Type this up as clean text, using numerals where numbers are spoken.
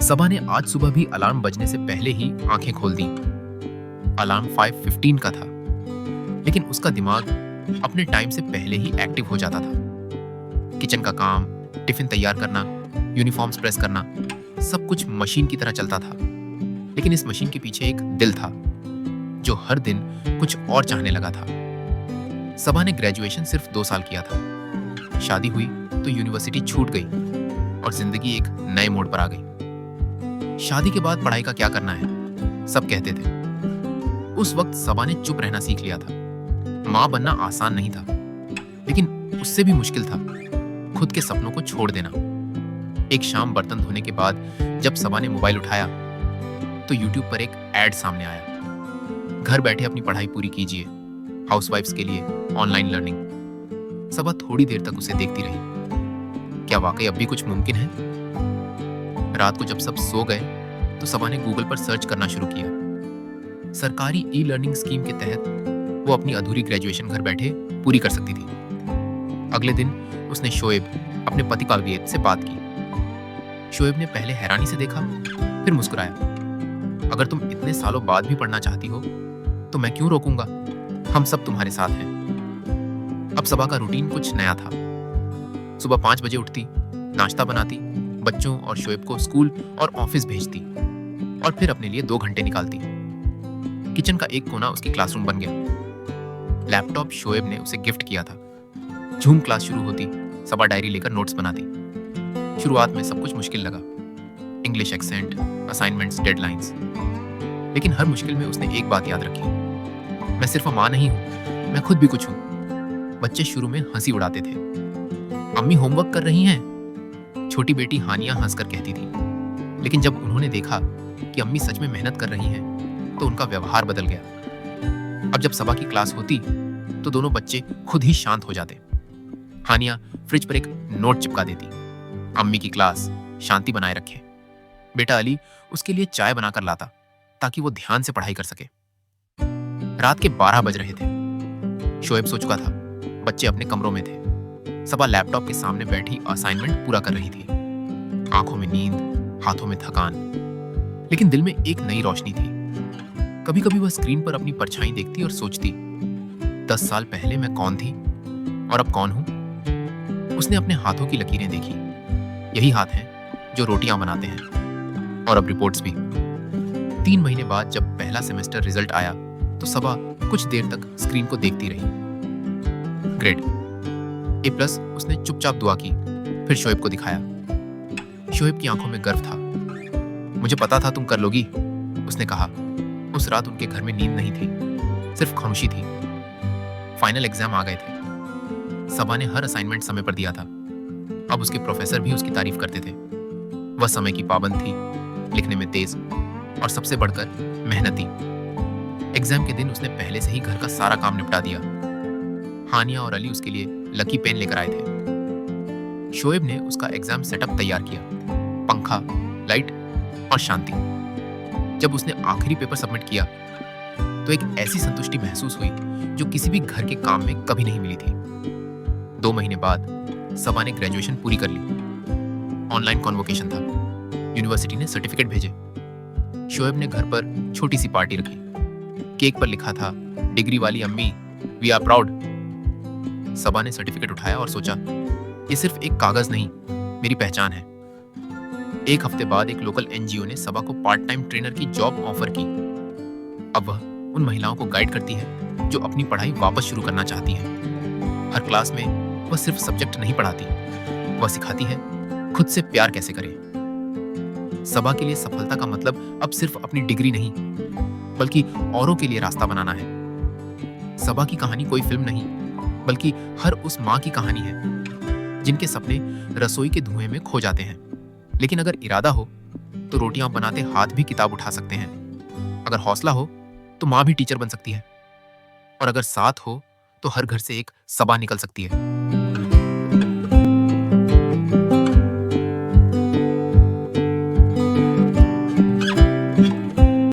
सबा ने आज सुबह भी अलार्म बजने से पहले ही आंखें खोल दी। अलार्म 5:15 का था, लेकिन उसका दिमाग अपने टाइम से पहले ही एक्टिव हो जाता था। किचन का काम, टिफिन तैयार करना, यूनिफॉर्म्स प्रेस करना, सब कुछ मशीन की तरह चलता था। लेकिन इस मशीन के पीछे एक दिल था जो हर दिन कुछ और चाहने लगा था। सबा ने ग्रेजुएशन सिर्फ 2 साल किया था। शादी हुई तो यूनिवर्सिटी छूट गई और जिंदगी एक नए मोड़ पर आ गई। शादी के बाद पढ़ाई का क्या करना है, सब कहते थे। उस वक्त सबा ने चुप रहना सीख लिया था। मां बनना आसान नहीं था, लेकिन उससे भी मुश्किल था खुद के सपनों को छोड़ देना। एक शाम बर्तन धोने के बाद जब सबा ने मोबाइल उठाया तो यूट्यूब पर एक एड सामने आया। घर बैठे अपनी पढ़ाई पूरी कीजिए, हाउसवाइफ्स के लिए ऑनलाइन लर्निंग। सबा थोड़ी देर तक उसे देखती रही। क्या वाकई अब भी कुछ मुमकिन है? रात को जब सब सो गए तो सबा ने गूगल पर सर्च करना शुरू किया। सरकारी ई लर्निंग स्कीम के तहत वो अपनी अधूरी ग्रेजुएशन घर बैठे पूरी कर सकती थी। अगले दिन उसने शोएब, अपने पति कालवेद से बात की। शोएब ने पहले हैरानी से देखा, फिर मुस्कुराया। अगर तुम इतने सालों बाद भी पढ़ना चाहती हो तो मैं क्यों रोकूंगा, हम सब तुम्हारे साथ हैं। अब सबा का रूटीन कुछ नया था। सुबह 5 बजे उठती, नाश्ता बनाती, बच्चों और शोएब को स्कूल और ऑफिस भेजती और फिर अपने लिए 2 घंटे निकालती। किचन का एक कोना उसकी क्लासरूम बन गया। लैपटॉप शोएब ने उसे गिफ्ट किया था। जूम क्लास शुरू होती, सबा डायरी लेकर नोट्स बनाती। शुरुआत में सब कुछ मुश्किल लगा, इंग्लिश एक्सेंट, असाइनमेंट्स, डेडलाइंस। लेकिन हर मुश्किल में उसने एक बात याद रखी, मैं सिर्फ माँ नहीं हूँ, मैं खुद भी कुछ हूँ। बच्चे शुरू में हंसी उड़ाते थे। अम्मी होमवर्क कर रही हैं, छोटी बेटी हानिया हंसकर कहती थी। लेकिन जब उन्होंने देखा कि अम्मी सच में मेहनत कर रही हैं, तो उनका व्यवहार बदल गया। अब जब सबा की क्लास होती तो दोनों बच्चे खुद ही शांत हो जाते। हानिया फ्रिज पर एक नोट चिपका देती, अम्मी की क्लास शांति बनाए रखे। बेटा अली उसके लिए चाय बनाकर लाता ताकि वो ध्यान से पढ़ाई कर सके। रात के 12 बज रहे थे। शोएब सो चुका था, बच्चे अपने कमरों में थे। सबा लैपटॉप के सामने बैठी असाइनमेंट पूरा कर रही थी। आंखों में नींद, हाथों में थकान, लेकिन दिल में एक नई रोशनी थी। कभी कभी वह स्क्रीन पर अपनी परछाई देखती और सोचती, 10 साल पहले मैं कौन थी और अब कौन हूं। उसने अपने हाथों की लकीरें देखी। यही हाथ हैं जो रोटियां बनाते हैं, और अब रिपोर्ट्स भी। 3 महीने बाद जब पहला सेमेस्टर रिजल्ट आया तो सबा कुछ देर तक स्क्रीन को देखती रही। Grade A+। उसने चुपचाप दुआ की, फिर शोएब को दिखाया। शोएब की आंखों में गर्व था। मुझे पता था तुम कर लोगी, उसने कहा। उस रात उनके घर में नींद नहीं थी, सिर्फ खामोशी थी। फाइनल एग्जाम आ गए थे। सबा ने हर असाइनमेंट समय पर दिया था। अब उसके प्रोफेसर भी उसकी तारीफ करते थे। वह समय की पाबंद थी, लिखने में तेज और सबसे बढ़कर मेहनती। एग्जाम के दिन उसने पहले से ही घर का सारा काम निपटा दिया। हानिया और अली उसके लिए लकी पेन लेकर आए थे। शोएब ने उसका एग्जाम सेटअप तैयार किया, पंखा, लाइट और शांति। जब उसने आखिरी पेपर सबमिट किया तो एक ऐसी संतुष्टि महसूस हुई जो किसी भी घर के काम में कभी नहीं मिली थी। 2 महीने बाद सबा ने ग्रेजुएशन पूरी कर ली। ऑनलाइन कॉन्वोकेशन था, यूनिवर्सिटी ने सर्टिफिकेट भेजे। शोएब ने घर पर छोटी सी पार्टी रखी। केक पर लिखा था, डिग्री वाली अम्मी, वी आर प्राउड। सबा ने सर्टिफिकेट उठाया और सोचा, ये सिर्फ एक कागज नहीं, मेरी पहचान है। 1 हफ्ते बाद एक लोकल NGO ने सबा को पार्ट टाइम ट्रेनर की जॉब ऑफर की। अब वह उन महिलाओं को गाइड करती है जो अपनी पढ़ाई वापस शुरू करना चाहती हैं। हर क्लास में वह सिर्फ सब्जेक्ट नहीं पढ़ाती, वह सिखाती है खुद से प्यार कैसे करें। सबा के लिए सफलता का मतलब अब सिर्फ अपनी डिग्री नहीं, बल्कि औरों के लिए रास्ता बनाना है। सबा की कहानी कोई फिल्म नहीं, बल्कि हर उस माँ की कहानी है जिनके सपने रसोई के धुएं में खो जाते हैं। लेकिन अगर इरादा हो तो रोटियां बनाते हाथ भी किताब उठा सकते हैं। अगर हौसला हो तो माँ भी टीचर बन सकती है। और अगर साथ हो तो हर घर से एक सबा निकल सकती है।